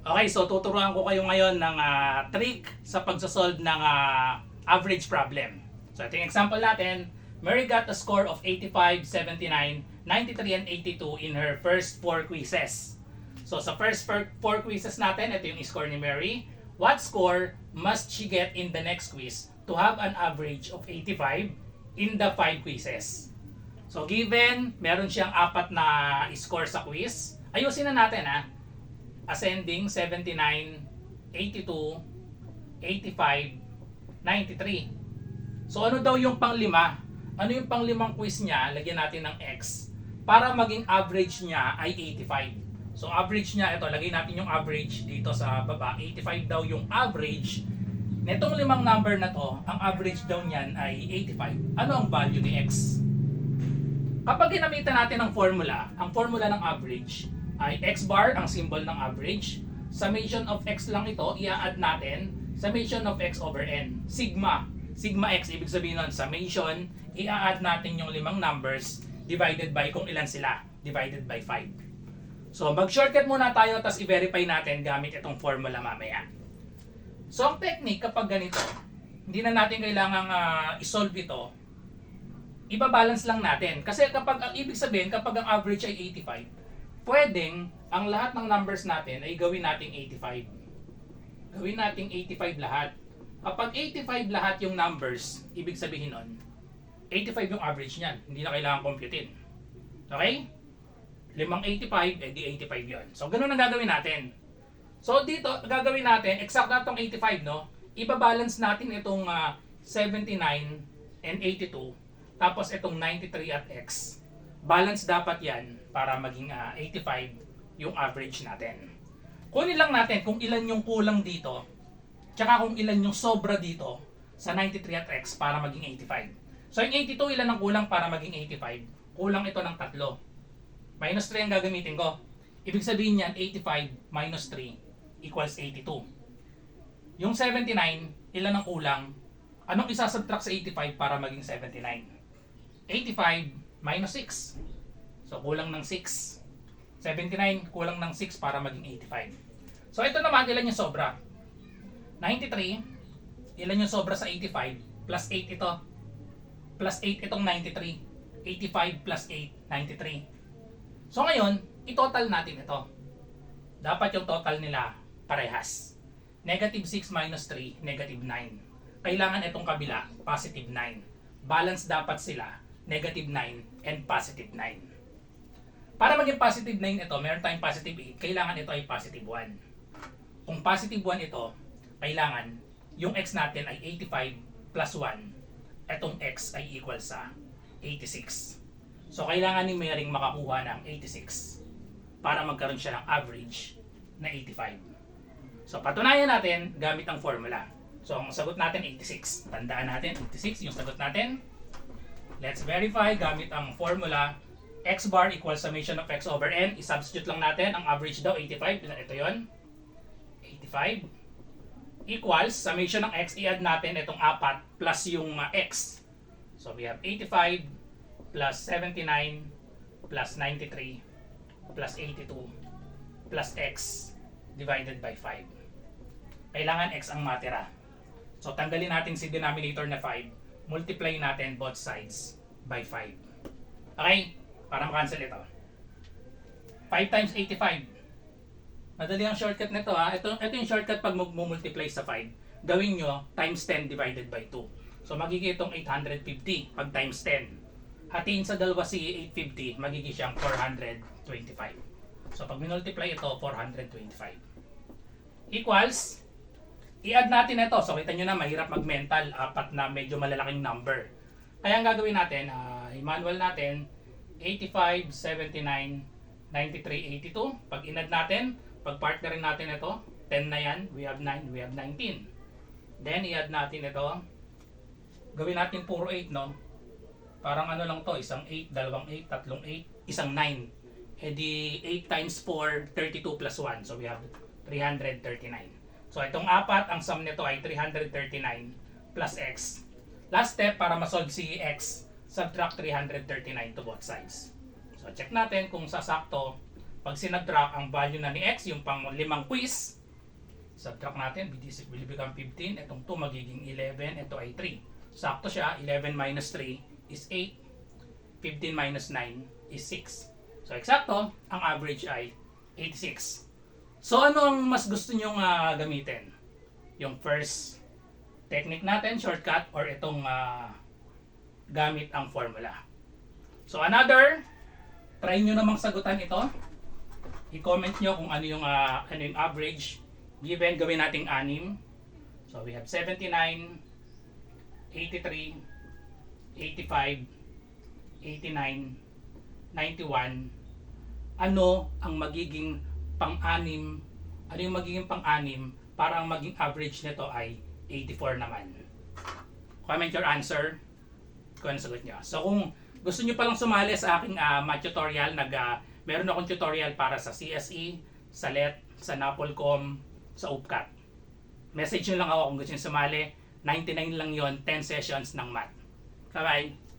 Okay, so tuturuan ko kayo ngayon ng trick sa pagsasolve ng average problem. So ito yung example natin. Mary got a score of 85, 79, 93, and 82 in her first 4 quizzes. So sa first 4 quizzes natin, ito yung score ni Mary. What score must she get in the next quiz to have an average of 85 in the 5 quizzes? So given, meron siyang 4 na score sa quiz. Ayusin na natin ascending 79, 82, 85, 93. So ano daw yung panglima? Ano yung panglimang quiz niya? Lagyan natin ng X para maging average niya ay 85. So average niya, ito, lagay natin yung average dito sa baba. 85 daw yung average. Netong limang number na to, ang average daw niyan ay 85. Ano ang value ni X? Kapag ginamitan natin ang formula ng average ay X bar ang symbol ng average. Summation of X lang ito, i-add natin. Summation of X over N. Sigma. Sigma X, ibig sabihin nun, summation, i-add natin yung limang numbers divided by kung ilan sila. Divided by 5. So mag-shortcut muna tayo, tapos i-verify natin gamit itong formula mamaya. So ang technique kapag ganito, hindi na natin kailangang isolve ito, ibabalance lang natin. Kasi kapag, ang ibig sabihin, kapag ang average ay 85, pwedeng ang lahat ng numbers natin ay gawin nating 85. Gawin nating 85 lahat. Kapag 85 lahat yung numbers, ibig sabihin nun, 85 yung average niyan. Hindi na kailangan computein. Okay? Limang 85, edi 85 yun. So, ganun ang gagawin natin. So, dito, gagawin natin, exact na itong 85, no? Ibabalance natin itong 79 and 82. Tapos itong 93 at X. Balance dapat yan para maging 85 yung average natin. Kunin lang natin kung ilan yung kulang dito, tsaka kung ilan yung sobra dito sa 93 at X para maging 85. So yung 82, ilan ang kulang para maging 85? Kulang ito ng 3. Minus 3 ang gagamitin ko. Ibig sabihin yan, 85 minus 3 equals 82. Yung 79, ilan ang kulang? Anong isasubtract sa 85 para maging 79? 85 minus 6. So, kulang ng 6. 79, kulang ng 6 para maging 85. So, ito naman, ilan yung sobra? 93, ilan yung sobra sa 85? Plus 8 ito. Plus 8 itong 93. 85 plus 8, 93. So, ngayon, i-total natin ito. Dapat yung total nila parehas. Negative 6 minus 3, negative 9. Kailangan itong kabila, positive 9. Balance dapat sila, negative 9 and positive 9. Para maging positive 9 ito, meron tayong positive 8, kailangan ito ay positive 1. Kung positive 1 ito, kailangan yung X natin ay 85 plus 1. Itong X ay equal sa 86. So kailangan ni Mary makakuha ng 86 para magkaroon siya ng average na 85. So patunayan natin gamit ang formula. So ang sagot natin 86. Tandaan natin 86 yung sagot natin. Let's verify gamit ang formula. X bar equals summation of X over N. I-substitute lang natin. Ang average daw 85. Ito yon. 85 equals summation ng X. I-add natin itong 4 plus yung X. So we have 85 plus 79 plus 93 plus 82 plus X divided by 5. Kailangan X ang matira. So tanggalin natin si denominator na 5. Multiply natin both sides by 5. Okay? Para makancel ito. 5 times 85. Madali ang shortcut nito Ito yung shortcut pag multiply sa 5. Gawin nyo times 10 divided by 2. So magiging itong 850 pag times 10. Hatiin sa dalawa si 850, magiging siyang 425. So pag minultiply ito, 425. Equals, i-add natin ito. So kita nyo na, mahirap mag-mental. 4 na medyo malalaking number. Kaya ang gagawin natin, i-manual natin, 85, 79, 93, 82. Pag in-add natin, pag partnerin natin ito, 10 na yan, we have 9, we have 19. Then i-add natin ito. Gawin natin puro 8, no? Parang ano lang to, isang 8, dalawang 8, tatlong 8, isang 9. E di 8 times 4, 32 plus 1. So we have 339. So itong 4, ang sum nito ay 339 plus X. Last step, para masolve si X, subtract 339 to both sides. So check natin kung sasakto Pag sinubtract ang value na ni x, yung pang 5 quiz, subtract natin, BD6 will become 15. Itong 2 magiging 11. Ito ay 3. Sakto siya. 11 minus 3 is 8. 15 minus 9 is 6. So, eksakto. Ang average ay 86. So, ano ang mas gusto nyong gamitin? Yung first technique natin, shortcut, or itong gamit ang formula? So, another, try nyo namang sagutan ito. I-comment nyo kung ano yung average. Given, gawin nating 6. So, we have 79, 83, 85, 89, 91. Ano ang magiging pang-6? Ano yung magiging pang-6 para ang maging average nito ay 84 naman? Comment your answer kung ano sagot nyo. So, kung gusto nyo palang sumali sa aking math tutorial, meron akong tutorial para sa CSE, sa LET, sa NAPOLCOM, sa UPCAT. Message nyo lang ako kung gusto nyo sumali. 99 lang yon, 10 sessions ng math. Bye-bye!